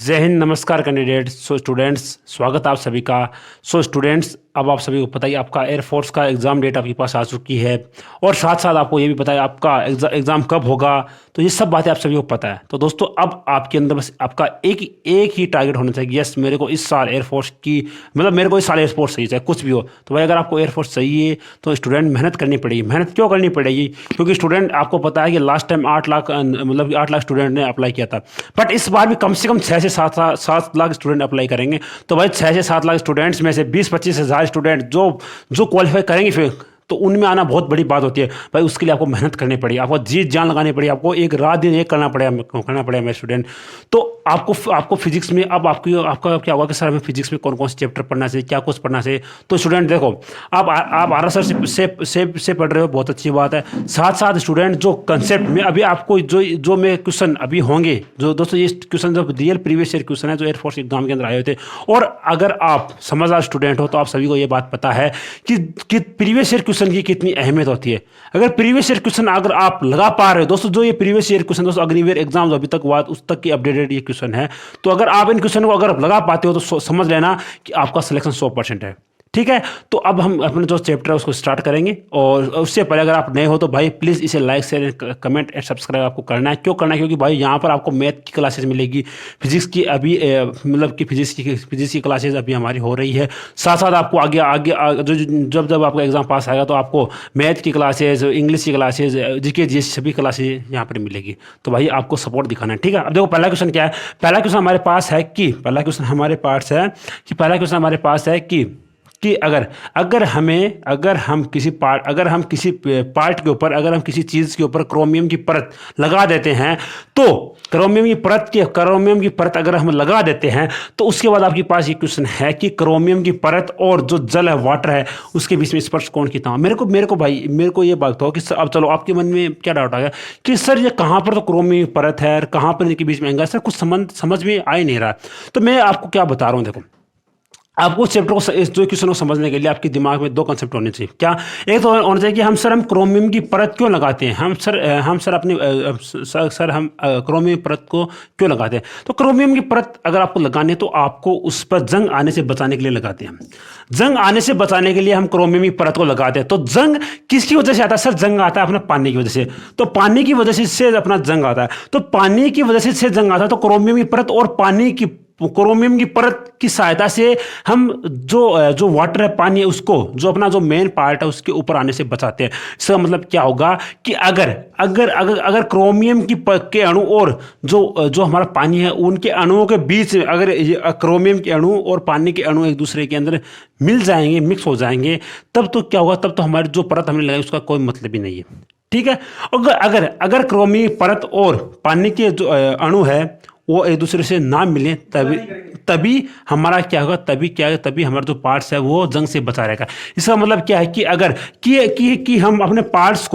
जय हिंद, नमस्कार candidates. So students, स्वागत आप सभी का। सो स्टूडेंट्स, अब आप सभी को पता ही आपका एयरफोर्स का एग्ज़ाम डेट आपके पास आ चुकी है और साथ साथ आपको ये भी पता है आपका एग्ज़ाम कब होगा। तो ये सब बातें आप सभी को पता है। तो दोस्तों, अब आपके अंदर बस आपका एक ही टारगेट होना चाहिए। यस, मेरे को इस साल एयरफोर्स की मेरे को इस साल एयरफोर्स चाहिए, चाहे कुछ भी हो। तो भाई, अगर आपको एयरफोर्स चाहिए तो स्टूडेंट मेहनत करनी पड़ेगी। मेहनत क्यों करनी पड़ेगी? क्योंकि स्टूडेंट, आपको पता है कि लास्ट टाइम 8 लाख स्टूडेंट ने अप्लाई किया था, बट इस बार भी कम से कम 6 से 7 लाख स्टूडेंट अप्लाई करेंगे। तो भाई 6 से 7 लाख स्टूडेंट्स में से 20-25 हज़ार स्टूडेंट जो क्वालिफाई करेंगे फिर तो उनमें आना बहुत बड़ी बात होती है। भाई उसके लिए आपको मेहनत करनी पड़ेगी, आपको जी जान लगानी पड़ेगी, आपको एक रात दिन एक करना पड़ेगा मेरे स्टूडेंट। तो आपको फिजिक्स में अब आपका क्या होगा कि सर हमें फिजिक्स में कौन कौन से चैप्टर पढ़ना चाहिए, क्या कुछ पढ़ना चाहिए। तो स्टूडेंट देखो, आप आर सर से पढ़ रहे हो, बहुत अच्छी बात है। साथ साथ स्टूडेंट जो कंसेप्ट में अभी आपको जो मैं क्वेश्चन अभी होंगे, जो दोस्तों ये क्वेश्चन जो रियल प्रीवियस ईयर क्वेश्चन है जो एयरफोर्स एग्जाम के अंदर आए हुए थे। और अगर आप समझदार स्टूडेंट हो तो आप सभी को ये बात पता है कि प्रीवियस ईयर क्वेश्चन की कितनी अहमियत होती है। अगर प्रीवियस ईयर क्वेश्चन अगर आप लगा पा रहे हो दोस्तों, जो ये प्रीवियस ईयर क्वेश्चन दोस्तों अग्निवीर एग्जाम अभी तक हुआ उस तक की अपडेटेड ये क्वेश्चन है। तो अगर आप इन क्वेश्चन को अगर लगा पाते हो तो समझ लेना कि आपका सिलेक्शन 100% है। ठीक है, तो अब हम अपने जो चैप्टर है उसको स्टार्ट करेंगे। और उससे पहले अगर आप नए हो तो भाई प्लीज़ इसे like share comment and subscribe आपको करना है। क्यों करना है? क्योंकि भाई यहाँ पर आपको मैथ की क्लासेस मिलेगी, फिजिक्स की अभी फिजिक्स की क्लासेस अभी हमारी हो रही है। साथ साथ आपको आगे जब आपका एग्जाम पास आएगा तो आपको मैथ की क्लासेज, इंग्लिश की क्लासेज, जीके जीएस सभी क्लासेज यहाँ पर मिलेगी। तो भाई आपको सपोर्ट दिखाना है। ठीक है, अब देखो पहला क्वेश्चन क्या है। पहला क्वेश्चन हमारे पास है कि अगर हम किसी चीज के ऊपर क्रोमियम की परत लगा देते हैं, तो क्रोमियम की परत अगर हम लगा देते हैं तो उसके बाद आपके पास ये क्वेश्चन है कि क्रोमियम की परत और जो जल है, वाटर है, उसके बीच में स्पर्श कोण कितना हो। मेरे को ये बात हो कि अब चलो आपके मन में क्या डाउट आ गया कि सर ये कहाँ पर तो क्रोमियम की परत है और कहाँ पर इनके बीच में एंगल, सर कुछ समझ में आ ही नहीं रहा। तो मैं आपको क्या बता रहा हूँ, देखो, आपको चैप्टर को इस जो क्वेश्चन को समझने के लिए आपके दिमाग में 2 कंसेप्ट होने चाहिए। क्या? एक तो होना चाहिए कि हम क्रोमियम की परत क्यों लगाते हैं, हम क्रोमियम परत को क्यों लगाते हैं। तो क्रोमियम की परत अगर आपको लगानी है तो आपको उस पर जंग आने से बचाने के लिए लगाते हैं। जंग आने से बचाने के लिए हम क्रोमियम की परत को लगाते हैं। तो जंग किसकी वजह से आता है? सर जंग आता है अपना पानी की वजह से। तो पानी की वजह से अपना जंग आता है। तो पानी की वजह से जंग आता है। तो क्रोमियम की परत और क्रोमियम की परत की सहायता से हम जो वाटर है, पानी है, उसको जो अपना जो मेन पार्ट है उसके ऊपर आने से बचाते हैं। इसका मतलब क्या होगा कि अगर क्रोमियम के अणु और जो हमारा पानी है उनके अणुओं के बीच में अगर क्रोमियम के अणु और पानी के अणु एक दूसरे के अंदर मिल जाएंगे, मिक्स हो जाएंगे, तब तो क्या होगा, तब तो हमारी जो परत हमने लगाई उसका कोई मतलब ही नहीं है। ठीक है, अगर क्रोमियम परत और पानी के जो अणु है वो एक दूसरे से ना मिले तभी हमारा क्या होगा, तभी हमारा जो पार्ट्स है वो जंग से बचा रहेगा। इसका मतलब क्या है कि अगर कि हम अपने पार्ट्स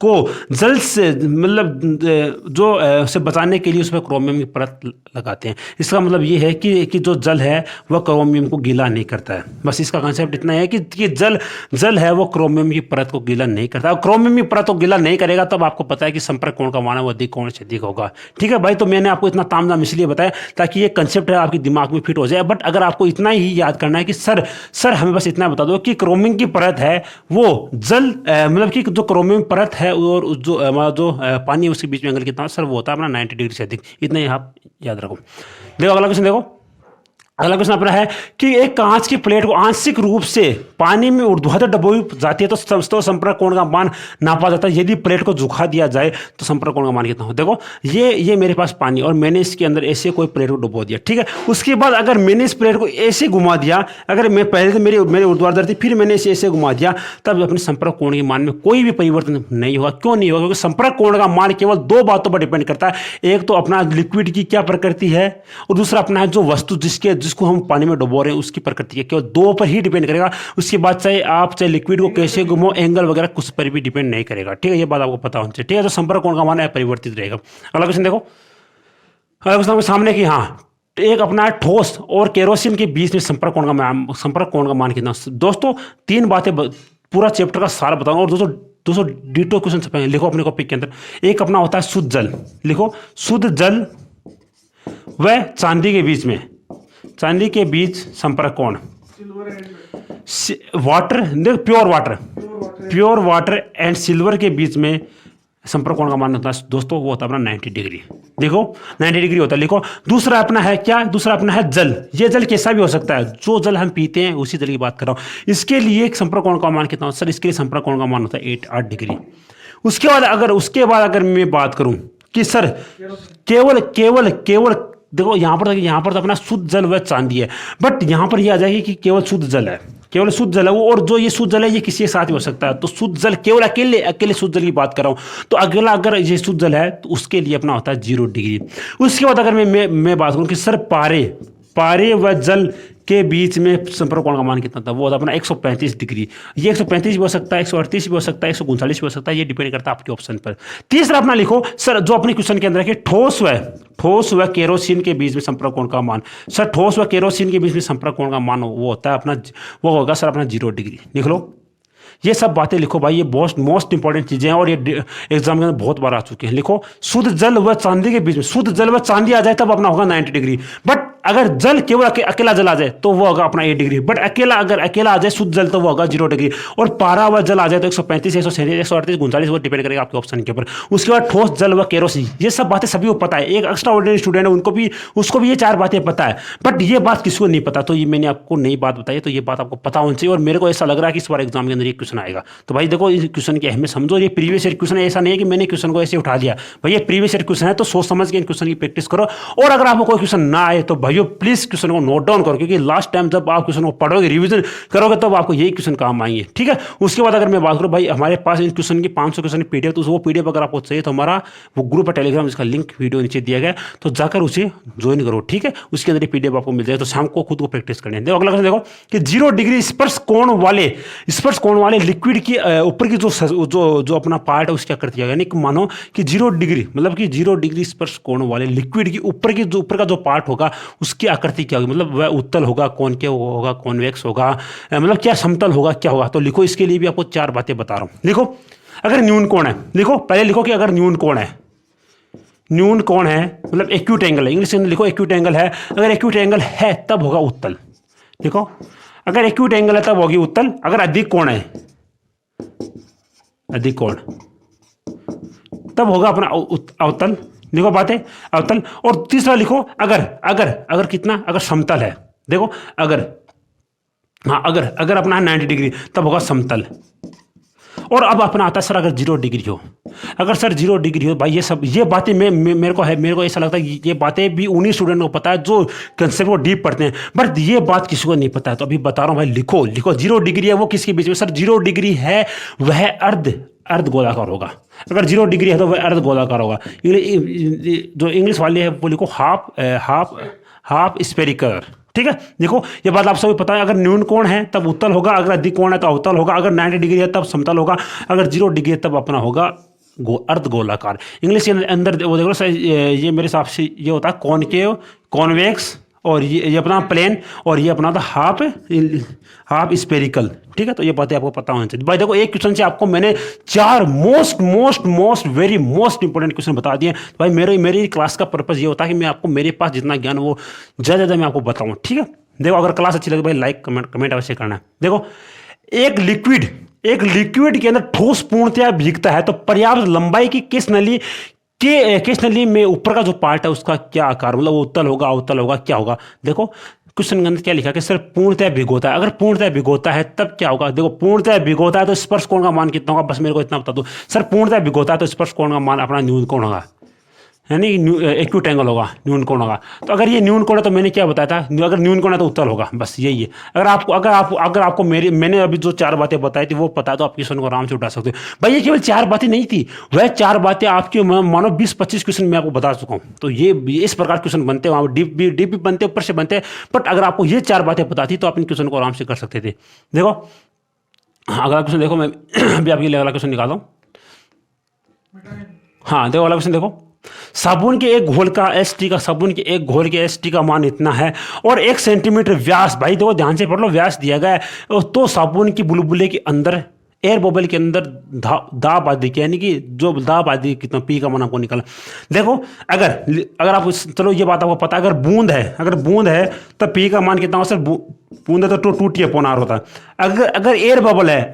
को जल से से बचाने के लिए उसमें क्रोमियम की परत लगाते हैं। इसका मतलब ये है कि जो जल है वह क्रोमियम को गीला नहीं करता है। बस इसका कंसेप्ट इतना है कि जल है वो क्रोमियम की परत को गीला नहीं करता। क्रोमियम की परत को गीला नहीं करेगा तब आपको पता है कि संपर्क कोण का मान वो अधिक कोण से अधिक होगा। ठीक है भाई, तो मैंने आपको इतना तामझाम इसलिए बताया ताकि ये कंसेप्ट है आपके दिमाग में फिट हो जाए। बट अगर आपको इतना ही याद करना है कि सर हमें बस इतना बता दो कि क्रोमियम की परत है वो कि जो क्रोमियम परत है और जो हमारा जो पानी है उसके बीच में एंगल कितना, सर वो होता है अपना 90 डिग्री से अधिक। इतना ही आप याद रखो। देखो अगला क्वेश्चन, देखो अगला क्वेश्चन अपना है कि एक कांच की प्लेट को आंशिक रूप से पानी में ऊर्ध्वाधर डुबोई जाती है तो संपर्क कोण का मान नापा जाता है। यदि प्लेट को झुका दिया जाए तो संपर्क कोण का मान कितना हो। देखो ये मेरे पास पानी और मैंने इसके अंदर ऐसे कोई प्लेट को डुबो दिया। ठीक है, उसके बाद अगर मैंने इस प्लेट को ऐसे घुमा दिया, अगर मैं पहले तो मेरे ऊर्ध्वाधर थी, फिर मैंने इसे ऐसे घुमा दिया, तब अपने संपर्क कोण के मान में कोई भी परिवर्तन नहीं होगा। क्यों नहीं होगा? क्योंकि संपर्क कोण का मान केवल 2 बातों पर डिपेंड करता है। एक तो अपना लिक्विड की क्या प्रकृति है और दूसरा अपना जो वस्तु जिसको हम पानी में डुबो रहे हैं उसकी प्रकृति है। केवल 2 पर ही डिपेंड करेगा। उसके बाद चाहे लिक्विड को कैसे घुमाओ, एंगल वगैरह कुछ पर भी डिपेंड नहीं करेगा। ठीक है, ये बात आपको पता होनी चाहिए। ठीक है, तो संपर्क कोण का मान अपरिवर्तित रहेगा। अगला क्वेश्चन देखो, अगला क्वेश्चन आपके सामने कि एक अपना ठोस और केरोसिन के बीच में संपर्क कोण का मान कितना। दोस्तों 3 बातें पूरा चैप्टर का सारा बताऊंगा। और दोस्तों डिटो क्वेश्चन लिखो अपने कॉपी के अंदर। एक अपना होता है शुद्ध जल, लिखो शुद्ध जल व चांदी के बीच में, चांदी के बीच संपर्क कोण, water, pure water and silver के बीच में संपर्क कोण का मान होता है दोस्तों, वो होता है अपना 90 डिग्री। देखो 90 डिग्री होता है। लिखो दूसरा अपना है क्या, दूसरा अपना है जल। ये जल कैसा भी हो सकता है, जो जल हम पीते हैं उसी जल की बात कर रहा हूँ। इसके लिए संपर्क कोण का मान कितना होता है सर, इसके लिए संपर्क कोण का मान होता है 8 डिग्री। उसके बाद अगर मैं बात करूं कि सर केवल देखो यहाँ पर तो अपना शुद्ध जल व चांदी है, बट यहाँ पर यह आ जाएगी कि केवल शुद्ध जल है, केवल शुद्ध जल है वो। और जो ये शुद्ध जल है ये किसी के साथ भी हो सकता है। तो शुद्ध जल केवल अकेले शुद्ध जल की बात कर रहा हूँ। तो अगला अगर ये शुद्ध जल है तो उसके लिए अपना होता है 0 डिग्री। उसके बाद अगर मैं बात करूँ कि सर पारे व जल के बीच में संपर्क कोण का मान कितना था, वो होता अपना 135 डिग्री। ये 135 भी हो सकता है, 138 भी हो सकता है, 139 भी हो सकता है, ये डिपेंड करता है आपके ऑप्शन पर। तीसरा अपना लिखो सर, जो अपने क्वेश्चन के अंदर है कि ठोस व केरोसिन के बीच में संपर्क कोण का मान। सर ठोस व केरोसिन के बीच में संपर्क कोण का मान वो होता है अपना, वो होगा सर अपना 0 डिग्री। लिख लो ये सब बातें लिखो भाई, ये मोस्ट इंपॉर्टेंट चीजें हैं और ये एग्जाम के अंदर बहुत बार आ चुके हैं। लिखो शुद्ध जल व चांदी के बीच में, शुद्ध जल व चांदी आ जाए तब अपना होगा 90 डिग्री। बट अगर जल केवल अकेला जल आ जाए तो वो होगा अपना 8 डिग्री। बट अगर अकेला आ जाए शुद्ध जल तो वो होगा 0 डिग्री। और पारा व जल आ जाए तो 135, 137, 138, 39 वो डिपेंड करेगा आपके ऑप्शन के ऊपर। उसके बाद ठोस जल व केरोसिन, ये सब बातें सभी को पता है। एक एक्स्ट्रा ऑर्डिनरी स्टूडेंट है उसको भी ये 4 बातें पता है, बट ये बात किसी को नहीं पता। तो ये मैंने आपको नई बात बताई, तो ये बात आपको पता होनी चाहिए। और मेरे को ऐसा लग रहा है कि इस बार एग्जाम के अंदर ये क्वेश्चन आएगा। तो भाई देखो इस क्वेश्चन की अहमियत समझो। ये प्रीवियस ईयर क्वेश्चन है, ऐसा नहीं है कि मैंने क्वेश्चन को ऐसे उठा दिया। भाई ये प्रीवियस ईयर क्वेश्चन है, तो सोच समझ के इन क्वेश्चन की प्रैक्टिस करो। और अगर आपको कोई क्वेश्चन ना आए तो भाइयों प्लीज क्वेश्चन को नोट डाउन करो, क्योंकि लास्ट टाइम जब आप क्वेश्चन को पढ़ोगे, रिवीजन करोगे, तब आपको यही क्वेश्चन काम आएंगे। ठीक है। उसके बाद अगर मैं बात करूं भाई, हमारे पास इन क्वेश्चन की 500 क्वेश्चन पीडीएफ, तो वो पीडीएफ अगर आपको चाहिए तो हमारा वो ग्रुप है टेलीग्राम, जिसका लिंक वीडियो नीचे दिया गया, तो जाकर उसे ज्वाइन करो। ठीक है। उसके अंदर पीडीएफ आपको मिल जाएगा, तो शाम को खुद को प्रैक्टिस करनी है। देखो अगला क्वेश्चन देखो कि 0 डिग्री स्पर्श कोण वाले लिक्विड की ऊपर की जो अपना पार्ट है उसका कर दिया गया। यानी कि मानो कि 0 डिग्री मतलब कि 0 डिग्री स्पर्श कोण वाले लिक्विड की ऊपर का जो पार्ट होगा उसकी आकृति क्या होगी, मतलब वह उत्तल होगा, कॉनकेव होगा, कॉन्वेक्स होगा, मतलब क्या समतल होगा, क्या होगा। तो लिखो इसके लिए भी आपको 4 बातें बता रहा हूं। लिखो अगर न्यून कोण है, लिखो पहले लिखो कि अगर न्यून कोण है मतलब एक्यूट एंगल है, इंग्लिश में लिखो एक्यूट एंगल है। अगर एक्यूट एंगल है तब होगा उत्तल। लिखो अगर एक्यूट एंगल है तब होगी उत्तल। अगर अधिक कोण है, अधिक कोण, तब होगा अपना अवतल। लिखो बातें अवतल। और तीसरा लिखो अगर कितना, अगर समतल है। देखो अगर अपना 90 डिग्री तब होगा समतल। और अब अपना आता है सर अगर 0 डिग्री हो, अगर सर 0 डिग्री हो भाई, ये बातें मेरे को ऐसा लगता है कि ये बातें भी उन्हीं स्टूडेंट को पता है जो कंसेप्ट को डीप पढ़ते हैं, बट ये बात किसी को नहीं पता है। तो अभी बता रहा हूँ भाई, लिखो 0 डिग्री है वो किसके बीच में, सर 0 डिग्री है वह अर्ध गोलाकार होगा। अगर 0 डिग्री है तो वह अर्ध गोलाकार होगा। जो इंग्लिश वाले है वो लिखो हाफ स्फेरिकल। ठीक है। देखो ये बात आप सभी पता है। अगर न्यून कोण है तब उत्तल होगा, अगर अधिक कोण है तो अवतल होगा, अगर 90 डिग्री है तब समतल होगा, अगर 0 डिग्री है तब अपना होगा अर्ध गोलाकार। इंग्लिश के अंदर वो देखो सर, ये मेरे हिसाब से ये होता है कॉनकेव, कॉन्वेक्स, और ये अपना प्लेन, और ये अपना था हाफ स्पेरिकल। ठीक है। तो ये बातें आपको पता होनी चाहिए भाई। देखो एक क्वेश्चन से आपको मैंने 4 वेरी मोस्ट इंपॉर्टेंट क्वेश्चन बता दिए। तो भाई मेरी क्लास का पर्पस ये होता है कि मैं आपको मेरे पास जितना ज्ञान वो ज़्यादा मैं आपको बताऊँ। ठीक है। देखो अगर क्लास अच्छी लगे भाई लाइक कमेंट अवश्य करना है। देखो एक लिक्विड के अंदर ठोस पूर्णतया भीगता है तो पर्याप्त लंबाई की किस नली में ऊपर का जो पार्ट है उसका क्या आकार, मतलब वो उत्तल होगा, अवतल होगा, क्या होगा। देखो क्वेश्चन के अंदर क्या लिखा कि सर पूर्णतः भिगोता है। अगर पूर्णतः भिगोता है तब क्या होगा। देखो पूर्णतः भिगोता है तो स्पर्श कोण का मान कितना होगा, बस मेरे को इतना बता दो। सर पूर्णतः भिगोता है तो स्पर्श कोण का मान अपना न्यून कोण होगा, यानी एक्यूट एंगल होगा, न्यून कोण होगा। तो अगर ये न्यून कोण है तो मैंने क्या बताया था, अगर न्यून कोण है तो उत्तल होगा, बस यही है। अगर आपको मैंने अभी जो 4 बातें बताई थी वो पता है तो आप क्वेश्चन को आराम से उठा सकते हो भाई। ये केवल 4 बातें नहीं थी, वह 4 बातें आपके मानो 20-25 क्वेश्चन मैं आपको बता चुका हूँ। तो ये इस प्रकार क्वेश्चन बनते हैं, वहाँ डीप भी बनते हैं, ऊपर से बनते हैं। बट अगर आपको ये 4 बातें पता थी तो आप इन क्वेश्चन को आराम से कर सकते थे। देखो अगला क्वेश्चन देखो, मैं अभी आपके लिए अगला क्वेश्चन निकाला हूँ। हाँ देखो अगला क्वेश्चन देखो, साबुन के एक घोल के एसटी का मान इतना है और 1 सेंटीमीटर व्यास, भाई देखो ध्यान से पढ़ लो, व्यास दिया गया है। तो साबुन की बुलबुले के अंदर एयर बबल के अंदर दाब अधिक है, यानी कि जो दाब अधिक कितना पी का मान आपको निकालना। देखो अगर आप चलो ये बात आपको पता है, अगर बूंद है तो पी का मान कितना होता है सर, बूंद है तो 2T/R होता है। अगर एयर बबल है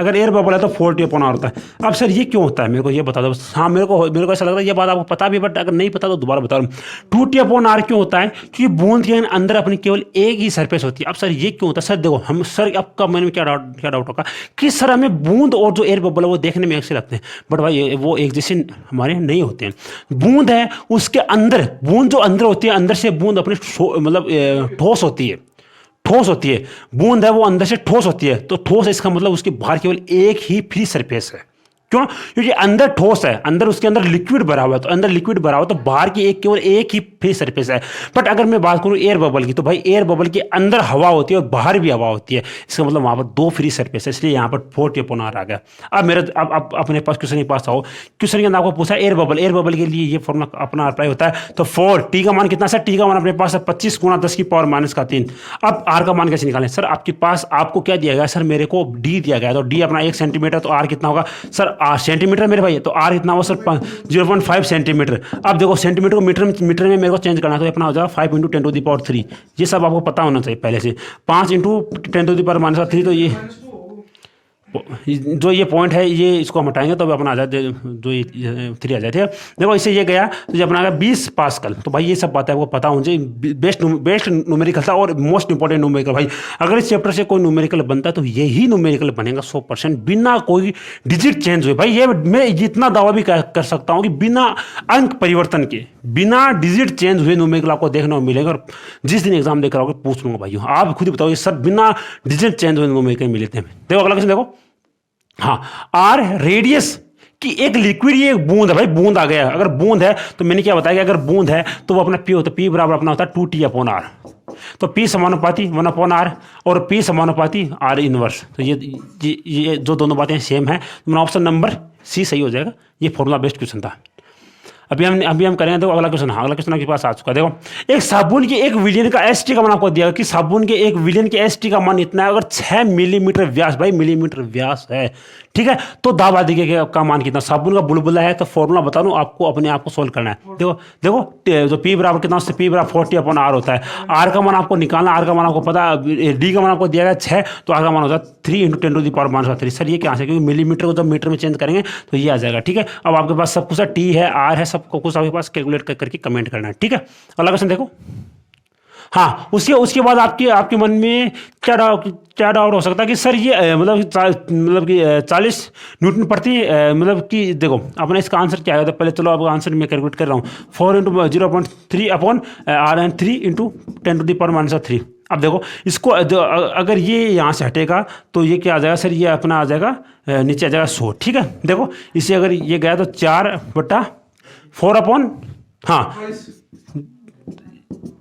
तो 4T/R होता है। अब सर ये क्यों होता है मेरे को ये बता दो। हाँ मेरे को ऐसा लग रहा है ये बात आपको पता भी, बट अगर नहीं पता तो दोबारा बता रहा हूँ। 2T/R क्यों होता है, क्योंकि बूंद के अंदर अपनी केवल एक ही सरफेस होती है। अब सर ये क्यों होता है सर, देखो सर आपका मन में क्या डाउट होगा कि सर हमें बूंद और जो एयर बबल है वो देखने में एक से लगते हैं, बट भाई वो एक जैसे हमारे नहीं होते हैं। बूंद है उसके अंदर, बूंद जो अंदर होती है, अंदर से बूंद अपने मतलब ठोस होती है। बूंद है वो अंदर से ठोस होती है, तो ठोस है इसका मतलब उसके बाहर केवल एक ही फ्री सरफेस है। क्यों, क्योंकि अंदर ठोस है, अंदर उसके अंदर लिक्विड भरा हुआ है, तो अंदर लिक्विड भरा हुआ तो बाहर की केवल एक ही फ्री सरफेस है। बट अगर मैं बात करूं एयर बबल की, तो भाई एयर बबल के अंदर हवा होती है और बाहर भी हवा होती है, इसका मतलब वहां पर दो फ्री सरफेस है, इसलिए यहां पर 4T/R आ गया। अब अपने पास क्वेश्चन के पास आओ। क्वेश्चन के अंदर आपको पूछा एयर बबल के लिए ये फॉर्मूला अपना अप्लाई होता है, तो 4T का मान कितना सर, T का मान अपने पास है 25 × 10⁻³ अब R का मान कैसे निकालें सर, आपके पास आपको क्या दिया गया सर, मेरे को D दिया गया, तो D अपना 1 सेंटीमीटर, तो R कितना होगा सर, सेंटीमीटर मेरे भाई, तो R इतना हुआ सर 0.5 सेंटीमीटर। अब देखो सेंटीमीटर को मीटर में मेरे को चेंज करना है, तो अपना हो जाएगा 5 × 10⁻³ ये सब आपको पता होना चाहिए पहले से। 5 × 10⁻³ तो ये जो ये पॉइंट है ये इसको हम हटाएंगे तो अपना आ जाए जो ये 3 आ जाए। ठीक है, देखो इससे ये गया तो ये अपना आ गया 20 पास्कल। तो भाई ये सब बातें आपको पता होनी चाहिए। बेस्ट न्यूमेरिकल था और मोस्ट इंपॉर्टेंट न्यूमेरिकल। भाई अगर इस चैप्टर से कोई न्यूमेरिकल बनता है तो यही न्यूमेरिकल बनेगा 100%, बिना कोई डिजिट चेंज हुए। भाई ये मैं जितना दावा भी कर सकता हूँ कि बिना अंक परिवर्तन के, बिना डिजिट चेंज हुए न्यूमेरिकल आपको देखने को मिलेगा। और जिस दिन एग्जाम देकर आओगे पूछ लूंगा भाई, आप खुद ही बताओ ये सब बिना डिजिट चेंज हुए न्यूमेरिकल मिले थे। देखो अगला क्वेश्चन देखो। हाँ, R रेडियस की एक लिक्विड, ये एक बूंद है भाई, बूंद आ गया। अगर बूंद है तो मैंने क्या बताया कि अगर बूंद है तो वो अपना P होता है, P बराबर अपना होता है 2T/R। तो P समानुपाती 1/R और P समानुपाती R इनवर्स। तो ये जो दोनों बातें सेम है, तो ऑप्शन नंबर C सही हो जाएगा। ये फॉर्मूला बेस्ड क्वेश्चन था। अभी हम करेंगे। देखो अगला क्वेश्चन, हाँ अगला क्वेश्चन आपके पास आ चुका है। देखो एक साबुन के 1 विलियन का ST का मान आपको दिया कि साबुन के 1 विलियन के ST का मान इतना है। अगर 6 मिलीमीटर व्यास, भाई मिलीमीटर व्यास है, ठीक है, तो दाब आदि का मान कितना, साबुन का बुलबुला है। तो फॉर्मूला बता दूं आपको, अपने आप को सोल्व करना है। देखो जो P बराबर कितना, उससे P बराबर 40/R होता है। R का मान आपको निकालना, R का मान आपको पता, D का मान आपको दिया गया 6, तो R का मान होता है 3 × 10⁻³ सर ये क्या है, क्योंकि मिलीमीटर को जब मीटर में चेंज करेंगे तो ये आ जाएगा। ठीक है, अब आपके पास सब कुछ है, T है, R है, सबको कुछ आपके पास कैलकुलेट करके कमेंट करना है। ठीक है, अगला क्वेश्चन देखो। हाँ, उसके बाद आपके मन में क्या डाउट हो सकता है कि सर ये मतलब कि 40 न्यूटन प्रति मतलब कि देखो अपना इसका आंसर क्या है। तो पहले चलो अब आंसर मैं कैलकुलेट कर रहा हूँ। 4 × 0.3/R एंड 3 × 10⁻³ अब देखो इसको अगर ये यहाँ से हटेगा तो ये क्या आ जाएगा सर, ये अपना आ जाएगा नीचे आ जाएगा 100। ठीक है, देखो इसे अगर ये गया तो 4/4 हाँ,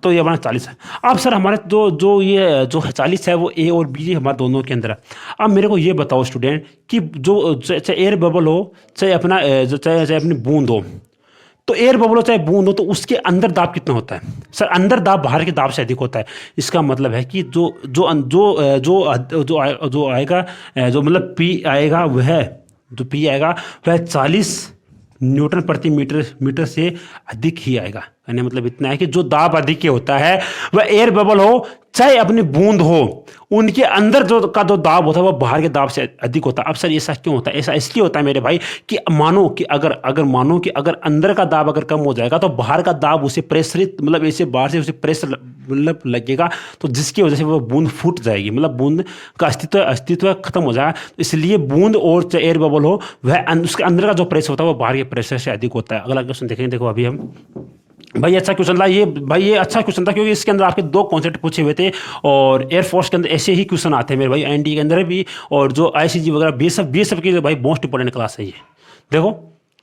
तो ये हमारा 40 है। अब सर हमारे जो 40 है वो A और B हमारे दोनों के अंदर है। अब मेरे को ये बताओ स्टूडेंट कि जो चाहे एयर बबल हो, चाहे अपनी बूंद हो, तो एयर बबल हो चाहे बूंद हो, तो उसके अंदर दाब कितना होता है सर, अंदर दाब बाहर के दाब से अधिक होता है। इसका मतलब है कि जो आएगा, जो मतलब P आएगा वह 40 न्यूटन प्रति मीटर से अधिक ही आएगा। यानी मतलब इतना है कि जो दाब अधिक होता है वह एयर बबल हो चाहे अपनी बूंद हो, उनके अंदर जो दाब होता है वह बाहर के दाब से अधिक होता है। अब सर ऐसा क्यों होता है? ऐसा इसलिए होता है मेरे भाई कि मानो कि अगर अंदर का दाब अगर कम हो जाएगा तो बाहर का दाब उसे प्रेशरित, मतलब ऐसे बाहर से उसे प्रेशर मतलब लगेगा, तो जिसकी वजह से वो बूंद फूट जाएगी, मतलब बूंद का अस्तित्व खत्म हो जाएगा। इसलिए बूंद और चाहे एयर बबल हो वह उसके अंदर का जो प्रेशर होता है वो बाहर के प्रेशर से अधिक होता है। अगला क्वेश्चन देखेंगे। देखो अभी हम भाई अच्छा क्वेश्चन था ये अच्छा क्वेश्चन था क्योंकि इसके अंदर आपके 2 कॉन्सेप्ट पूछे हुए थे और एयरफोर्स के अंदर ऐसे ही क्वेश्चन आते हैं मेरे भाई, एनडी के अंदर भी, और जो आईसीजी वगैरह बीएसएफ की भाई मोस्ट इंपॉर्टेंट क्लास है ये। देखो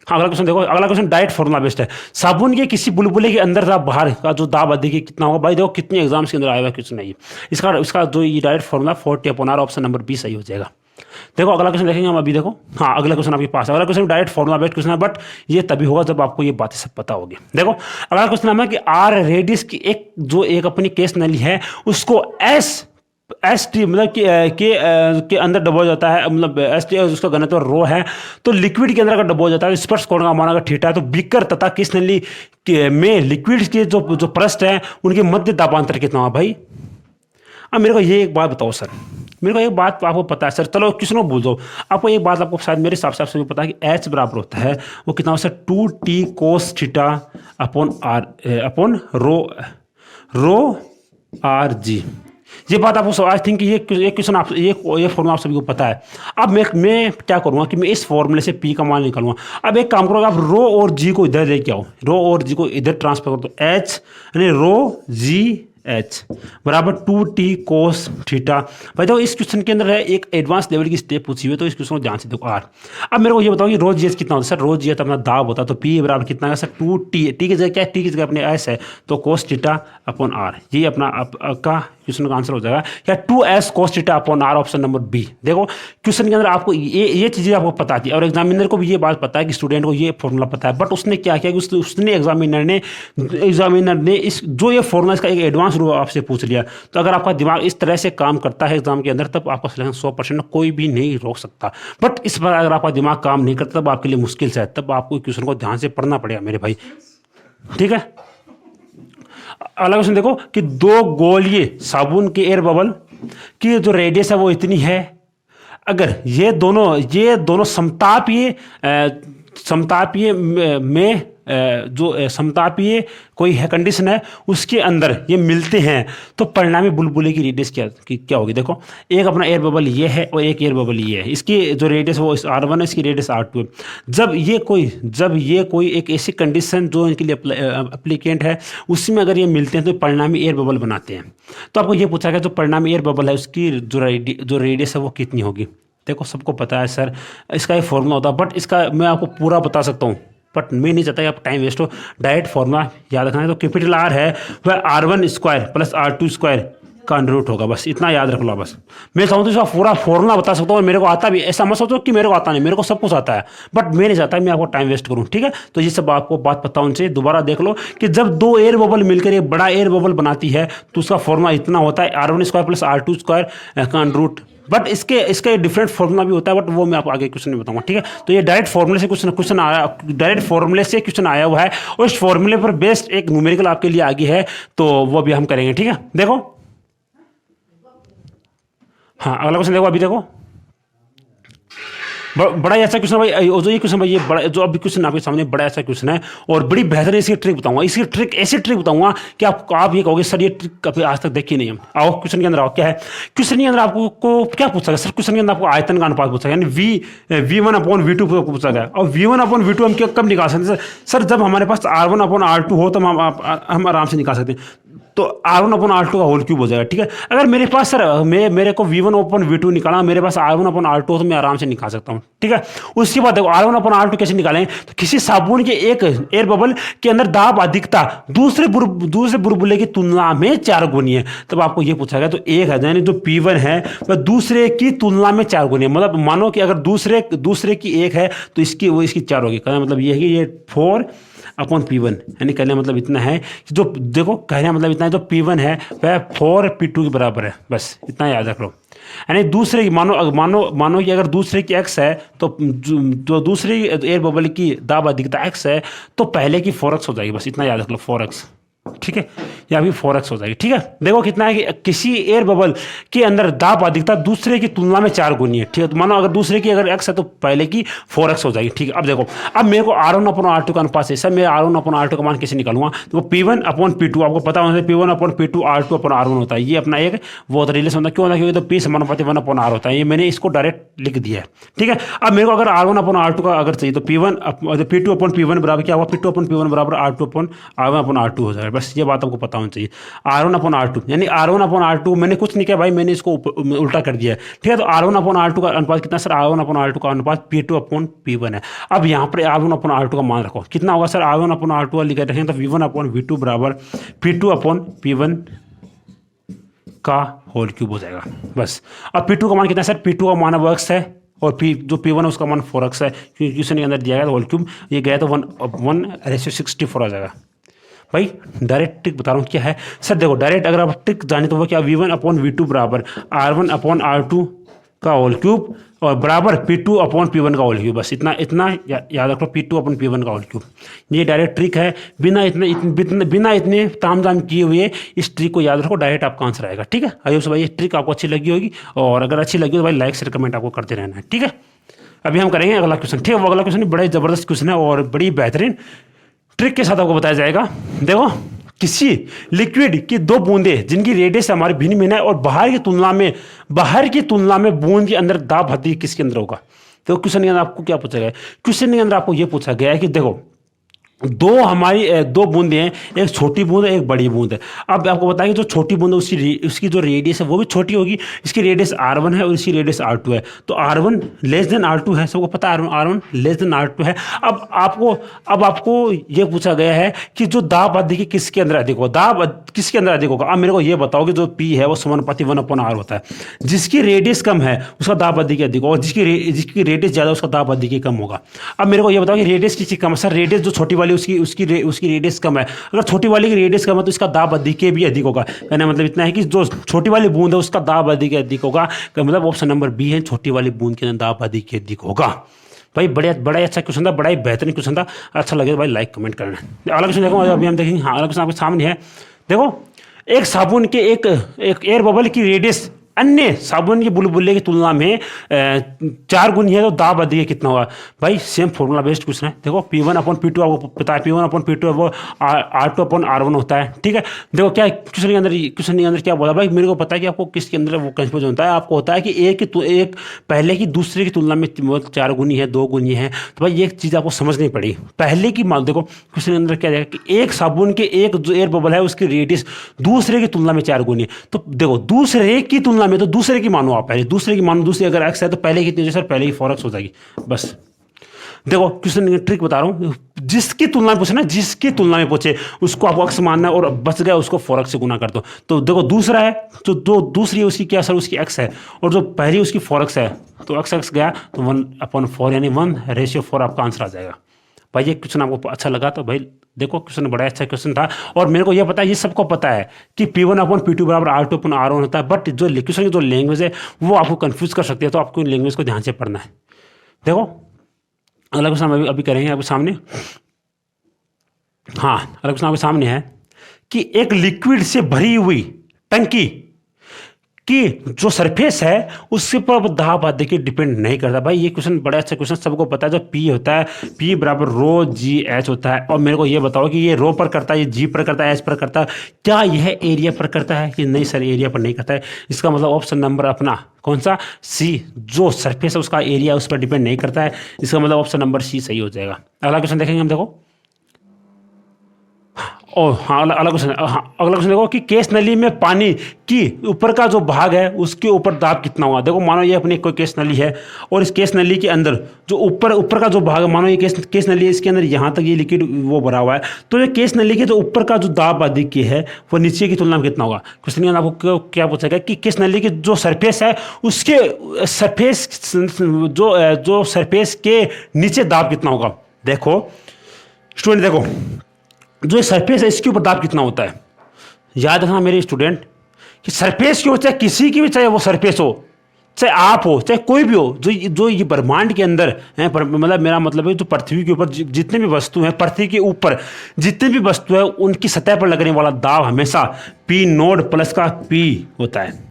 हाँ अगला क्वेश्चन देखो। अगला क्वेश्चन डायरेक्ट फॉर्मूला बेस्ड है। साबुन के किसी बुलबुले के अंदर दाब बाहर का जो दाब अधिक कितना होगा? भाई देखो कितने एग्जाम्स के अंदर आया हुआ क्वेश्चन है ये। इसका जो ये direct formula 40/R option number B सही हो जाएगा। देखो अगला क्वेश्चन देखेंगे हम अभी। देखो हाँ अगला क्वेश्चन आपके पास है। अगला question direct formula based question है, बट ये तभी होगा जब आपको ये बातें सब पता होगी। देखो अगला क्वेश्चन है कि आर रेडियस की एक अपनी केस नली है उसको एस टी मतलब के अंदर डबो जाता है, मतलब एस टी उसका घनत्व रो है, तो लिक्विड के अंदर अगर डबो जाता है स्पर्श कोण का मान अगर थीटा है, तो बीकर तथा किस नली में लिक्विड के जो पृष्ठ है उनके मध्य दाबांतर कितना हुआ भाई। अब मेरे को ये एक बात बताओ सर, मेरे को एक बात आपको पता है सर, चलो किसनो भूल जाओ, आपको एक बात आपको शायद मेरे हिसाब से भी पता है कि एच बराबर होता है वो कितना होता है 2t cos theta upon R upon rho R g. ये बात आपको आई थिंक ये क्वेश्चन आप ये फॉर्मूला आप सभी को पता है। अब मैं क्या करूँगा कि मैं इस फॉर्मूले से पी का मान निकालूंगा। अब एक काम करोगे, आप रो और जी को इधर लेके आओ, रो और जी को इधर ट्रांसफर कर दो, एच यानी रो जी एच बराबर 2t कोस थीटा। भाई देखो इस क्वेश्चन के अंदर है एक एडवांस लेवल की स्टेप पूछी हुई है, तो इस क्वेश्चन को ध्यान से देखो आर। अब मेरे को ये बताओ कि रो जी एच कितना होता है सर, रो जी एच अपना दाब होता है, तो पी बराबर कितना है सर 2t, टी की जगह क्या है, टी की जगह अपने एस है, तो कोस थीटा अपॉन आर, ये अपना का क्वेश्चन का आंसर हो जाएगा, या 2s cos theta upon R, option number B. देखो क्वेश्चन के अंदर आपको ये चीज़ें आपको पता थी और एग्जामिनर को भी ये बात पता है कि स्टूडेंट को ये फॉर्मूला पता है, बट उसने क्या किया कि उसने एग्जामिनर ने इस जो ये फॉर्मूला इसका एक एडवांस रूप आपसे पूछ लिया। तो अगर आपका दिमाग इस तरह से काम करता है एग्जाम के अंदर, तब आपका सिलेक्शन 100% कोई भी नहीं रोक सकता। बट इस बार अगर आपका दिमाग काम नहीं करता तब आपके लिए मुश्किल से है, तब आपको क्वेश्चन को ध्यान से पढ़ना पड़ेगा मेरे भाई, ठीक है। अगला क्वेश्चन देखो कि दो गोलीय साबुन के एयर बबल की जो रेडियस है वो इतनी है, अगर ये दोनों समतापीय में जो समतापीय कोई है कंडीशन है उसके अंदर ये मिलते हैं, तो परिणामी बुलबुले की रेडियस क्या होगी। देखो एक अपना एयर बबल ये है और एक एयर बबल ये है, इसकी जो रेडियस वो R1 है, इसकी रेडियस R2 है। जब ये कोई एक ऐसी कंडीशन जो इनके लिए एप्लीकेंट है उसमें अगर ये मिलते हैं तो परिणामी एयर बबल बनाते हैं। तो आपको ये पूछा गया जो परिणामी एयर बबल है उसकी जो रेडियस है वो कितनी होगी। देखो सबको पता है सर इसका एक फॉर्मूला होता है, बट इसका मैं आपको पूरा बता सकता हूँ, बट मैं नहीं चाहता कि आप टाइम वेस्ट हो। डायरेक्ट फॉर्मूला याद रखना है, तो कैपिटल आर है वह R1 square plus R2 square का अंडर रूट होगा, बस इतना याद रख लो। बस मैं चाहूँ तो इसका पूरा फॉर्मूला बता सकता हूँ और मेरे को आता भी, ऐसा मत सोचो कि मेरे को आता नहीं, मेरे को सब कुछ आता है, बट मैं नहीं चाहता मैं आपको टाइम वेस्ट करूँ, ठीक है। तो ये सब आपको बात पता होनी चाहिए। दोबारा देख लो कि जब दो एयर बबल मिलकर एक बड़ा एयर बबल बनाती है तो उसका फॉर्मूला इतना होता है R1 square plus R2 square का अंडर रूट, बट इसका डिफरेंट फॉर्मूला भी होता है, बट वो मैं आपको आगे क्वेश्चन में बताऊंगा, ठीक है। तो ये डायरेक्ट फॉर्मूले से क्वेश्चन आया हुआ है और इस फॉर्मूले पर बेस्ड एक न्यूमेरिकल आपके लिए आगे है, तो वो भी हम करेंगे, ठीक है। देखो हाँ अगला क्वेश्चन देखो, अभी देखो बड़ा ऐसा क्वेश्चन भाई, जो ये क्वेश्चन भाई ये बड़ा जो अभी क्वेश्चन आपके सामने बड़ा ऐसा क्वेश्चन है और बड़ी बेहतरीन इसकी ट्रिक बताऊंगा। ऐसी ट्रिक बताऊंगा कि आप ये कहोगे सर ये ट्रिक कभी आज तक देखी नहीं हम। आओ क्वेश्चन के अंदर आओ, क्या है क्वेश्चन के अंदर आपको क्या पूछा गया सर, क्वेश्चन के अंदर आपको आयतन का अनुपात पूछा गया, यानी V1 अपॉन V2 पूछा गया। और V1 अपॉन V2 हम कब निकाल सकते हैं सर, जब हमारे पास R1 अपॉन R2 हो तो हम आराम से निकाल सकते हैं, तो R1 अपॉन R2 का होल क्यूब हो जाएगा, ठीक है। अगर मेरे पास सर मेरे को V1 अपॉन V2 निकालना, मेरे पास R1 अपॉन R2 हो तो मैं आराम से निकाल सकता हूँ, ठीक है। उसके बाद देखो R1 अपॉन R2 कैसे निकालें, तो किसी साबुन के एक एयर बबल के अंदर दाब अधिकता दूसरे बुलबुले की तुलना में 4 गुनी है, तब आपको ये पूछा गया। तो एक है यानी जो P1 है वह दूसरे की तुलना में 4 गुनी है, मतलब मानो कि अगर दूसरे की 1 है तो इसकी 4 होगी, कहना मतलब ये है कि ये 4 अपॉन P1, यानी कहने मतलब इतना है कि जो देखो कहने मतलब इतना है जो P1 है वह 4P2 के बराबर है, बस इतना याद रख लो। यानी दूसरे की मानो कि अगर दूसरे की x है तो जो दूसरे एयर बबल की दाब अधिकता x है तो पहले की 4x हो जाएगी, बस इतना याद रख लो 4x, ठीक है, या भी 4x हो जाएगी, ठीक है। देखो कितना है कि किसी एयर बबल के अंदर दाब अधिकता दूसरे की तुलना में 4 गुनी है, ठीक है। तो मानो अगर दूसरे की अगर x है तो पहले की 4x हो जाएगी, ठीक है। अब देखो अब मेरे को R1 अपॉन R2 का अनुपात है सर, मैं R1 अपॉन R2 का मान कैसे निकालूंगा, तो P1 अपॉन P2 आपको पता होना चाहिए, P1 upon P2 R2 upon R1 होता है, ये अपना एक वो रिलेशन होता है, क्यों होता है, क्योंकि तो P समानुपाती 1 अपॉन R होता है, ये मैंने इसको डायरेक्ट लिख दिया है, ठीक है। अब मेरे को अगर R1 अपॉन R2 का अगर चाहिए तो P2 अपॉन P1 बराबर क्या होगा, P2 अपॉन P1 बराबर R2 अपॉन R1 हो जाएगा, बस ये बात आपको पता होनी चाहिए। R1 अपॉन R2 यानी R1 अपॉन R2 मैंने कुछ नहीं किया भाई, मैंने इसको उल्टा कर दिया है, ठीक है। तो R1 अपॉन R2 का अनुपात कितना सर, R1 अपॉन R2 का अनुपात P2 अपॉन P1 है। अब यहाँ पर R1 अपॉन R2 का मान रखो, कितना होगा सर, R1 अपॉन R2 लिख रखें तो V1 अपॉन V2 बराबर P2 अपॉन P1 का होल क्यूब हो जाएगा, बस। अब P2 का मान कितना सर, P2 का मान अब x है और जो P1 है उसका मान 4x है, क्योंकि क्वेश्चन के अंदर दिया गया होल क्यूब, ये गया तो 1:64 आ जाएगा, भाई डायरेक्ट ट्रिक बता रहा हूँ क्या है सर। देखो डायरेक्ट अगर आप ट्रिक जाने तो वो क्या, V1/V2 बराबर R1/R2 का होल क्यूब और बराबर P2/P1 का होल क्यूब। बस इतना याद रखो, P2/P1 का होल क्यूब। ये डायरेक्ट ट्रिक है, बिना इतने ताम झाम किए हुए इस ट्रिक को याद रखो, डायरेक्ट आपका आंसर आएगा। ठीक है, आई होप भाई ये ट्रिक आपको अच्छी लगी होगी, और अगर अच्छी लगी तो भाई लाइक शेयर कमेंट आपको करते रहना है। ठीक है, अभी हम करेंगे अगला क्वेश्चन। ठीक है, वो अगला क्वेश्चन बड़ा ज़बरदस्त क्वेश्चन है और बड़ी बेहतरीन ट्रिक के साथ आपको बताया जाएगा। देखो, किसी लिक्विड की दो बूंदें जिनकी रेडियस हमारी भिन्न भिन्न है और बाहर की तुलना में बूंद के अंदर दाब हद किसके अंदर होगा। तो क्वेश्चन के अंदर आपको क्या पूछा गया है, क्वेश्चन के अंदर आपको यह पूछा गया है कि देखो दो बूंदें हैं, एक छोटी बूंद है एक बड़ी बूंद है। अब आपको बताया कि जो छोटी बूंद है उसकी जो रेडियस है वो भी छोटी होगी, इसकी रेडियस R1 है और इसकी रेडियस R2 है। तो R1 लेस देन R2 है, सबको पता है R1 लेस देन R2 है। अब आपको ये पूछा गया है कि जो दाब अधिक किसके अंदर अधिक होगा, दाब किसके अंदर अधिक होगा। अब मेरे को ये बताओ कि जो P है वो समानुपाती 1/R होता है, जिसकी रेडियस कम है उसका दाब अधिक होगा, जिसकी रेडियस ज़्यादा उसका दाब अधिक कम होगा। अब मेरे को ये बताओ कि रेडियस किसकी कम है सर, रेडियस जो छोटी वाली उसकी रेडियस कम है। अगर छोटी वाली की रेडियस कम है तो इसका दाब अधिक भी अधिक होगा। कहने मतलब इतना है कि जो छोटी वाली बूंद है उसका दाब अधिक होगा। मतलब ऑप्शन नंबर बी है, छोटी वाली बूंद के अंदर दाब अधिक होगा। भाई बड़ा ही अच्छा क्वेश्चन था, बड़ा ही बेहतरीन क्वेश्चन था। अच्छा लगे तो भाई लाइक कमेंट करना। अगला क्वेश्चन देखो, अभी हम देखेंगे। हाँ, अगला क्वेश्चन आपके सामने है। देखो, एक साबुन के एक एयर बबल की रेडियस अन्य साबुन के बुलबुले की तुलना में 4 गुनी है तो दाब अधिक कितना होगा। भाई सेम फॉर्मूला बेस्ड क्वेश्चन है। देखो P1/P2 आपको पता है, P1/P2 है वो R2/R1 होता है। ठीक है, देखो क्या क्वेश्चन के अंदर क्या बोला। भाई मेरे को पता है कि आपको किसके अंदर वो कंफ्यूजन होता है। आपको होता है कि एक पहले की दूसरे की तुलना में 4 गुनी है 2 गुनी है। तो भाई ये चीज़ आपको समझनी पड़ी। पहले की मान देखो क्वेश्चन के अंदर क्या जाएगा कि एक साबुन के एक जो एयर बबल है उसकी रेडियस दूसरे की तुलना में 4 गुनी है। तो देखो दूसरे की तुलना में तो दूसरे की मानो, आप पहले दूसरे की मानो, दूसरी अगर एक्स है तो पहले कितनी सर, पहले की 4x हो जाएगी। बस देखो क्वेश्चन ट्रिक बता रहा हूं, जिसकी तुलना में पूछे ना, जिसकी तुलना में पूछे उसको आपको x मानना है और बच गया उसको 4x से गुना कर दो। तो देखो दूसरा है तो जो दूसरी है उसकी क्या सर, उसकी x है, और जो पहली उसकी 4x है तो x गया तो 1/4 यानी 1:4 आपका आंसर आ जाएगा। भाई ये क्वेश्चन आपको अच्छा लगा तो भाई देखो क्वेश्चन बड़ा अच्छा क्वेश्चन था। और मेरे को ये पता है, ये सबको पता है कि P1/P2 बराबर R2/R1 होता है। बट जो क्वेश्चन की जो लैंग्वेज है वो आपको कंफ्यूज कर सकती है, तो आपको लैंग्वेज को ध्यान से पढ़ना है। देखो अगला क्वेश्चन अभी करेंगे आपके सामने। हाँ, अगला क्वेश्चन आपके सामने है कि एक लिक्विड से भरी हुई टंकी कि जो सरफेस है उसके पर दाब अधिक डिपेंड नहीं करता। भाई ये क्वेश्चन बड़ा अच्छा क्वेश्चन, सबको पता है। जो P होता है, P बराबर ρGH होता है। और मेरे को ये बताओ कि ये रो पर करता है, ये G पर करता है, H पर करता है, क्या यह एरिया पर करता है कि नहीं सर, एरिया पर नहीं करता है। इसका मतलब ऑप्शन नंबर अपना कौन सा, C, जो सरफेस है उसका एरिया उस पर डिपेंड नहीं करता है। इसका मतलब ऑप्शन नंबर C सही हो जाएगा। अगला क्वेश्चन देखेंगे हम। देखो हाँ, अगला क्वेश्चन देखो कि केस नली में पानी की ऊपर का जो भाग है उसके ऊपर दाब कितना होगा। देखो मानो ये अपनी कोई केस नली है और इस केस नली के अंदर जो ऊपर का जो भाग है, मानो ये केस नली है, इसके अंदर यहाँ तक ये लिक्विड वो भरा हुआ है। तो ये केस नली के जो ऊपर का जो दाब अधिक है वो नीचे की तुलना में कितना होगा। क्वेश्चन में आपको क्या पूछा गया कि केस नली की जो सरफेस है उसके सरफेस के नीचे दाब कितना होगा। देखो स्टूडेंट, देखो जो सरफेस है इसके ऊपर दाब कितना होता है। याद रखना मेरे स्टूडेंट कि सरफेस की हो, चाहे किसी की भी, चाहे वो सरफेस हो, चाहे आप हो, चाहे कोई भी हो, जो ये ब्रह्मांड के अंदर है, मतलब मेरा मतलब है जो पृथ्वी के ऊपर जितने भी वस्तु हैं, पृथ्वी के ऊपर जितने भी वस्तु है उनकी सतह पर लगने वाला दाब हमेशा P0 प्लस का P होता है।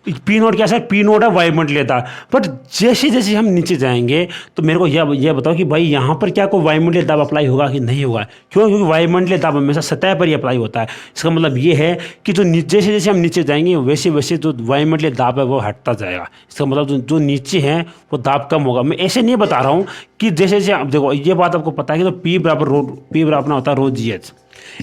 P0 क्या सर, P0 है वायुमंडलीय दाब। बट जैसे जैसे हम नीचे जाएंगे तो मेरे को यह बताओ कि भाई यहाँ पर क्या कोई वायुमंडलीय दाब अप्लाई होगा कि नहीं होगा। क्यों, क्योंकि वायुमंडलीय दाब हमेशा सतह पर ही अप्लाई होता है। इसका मतलब ये है कि जो जैसे जैसे हम नीचे जाएंगे वैसे वैसे जो वायुमंडलीय दाब है वो हटता जाएगा। इसका मतलब जो नीचे है वो दाब कम होगा। मैं ऐसे नहीं बता रहा हूँ कि जैसे जैसे आप देखो, ये बात आपको पता है कि तो P बराबर अपना होता है ρGH।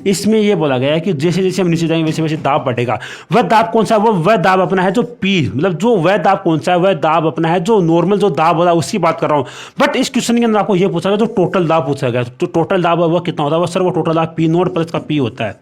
इसमें यह बोला गया है कि जैसे जैसे हम नीचे जाएंगे वैसे वैसे दाब बढ़ेगा। वह दाब कौन सा है, वह दाब अपना है जो P, मतलब जो वह दाब कौन सा है, वह दाब अपना है जो नॉर्मल जो दाब होता है उसकी बात कर रहा हूँ। बट इस क्वेश्चन के अंदर आपको यह पूछा गया जो टोटल दाब पूछा गया, तो टोटल दाब है वह कितना होता है। वह सर वो टोटल दाब P0 प्लस का P होता है।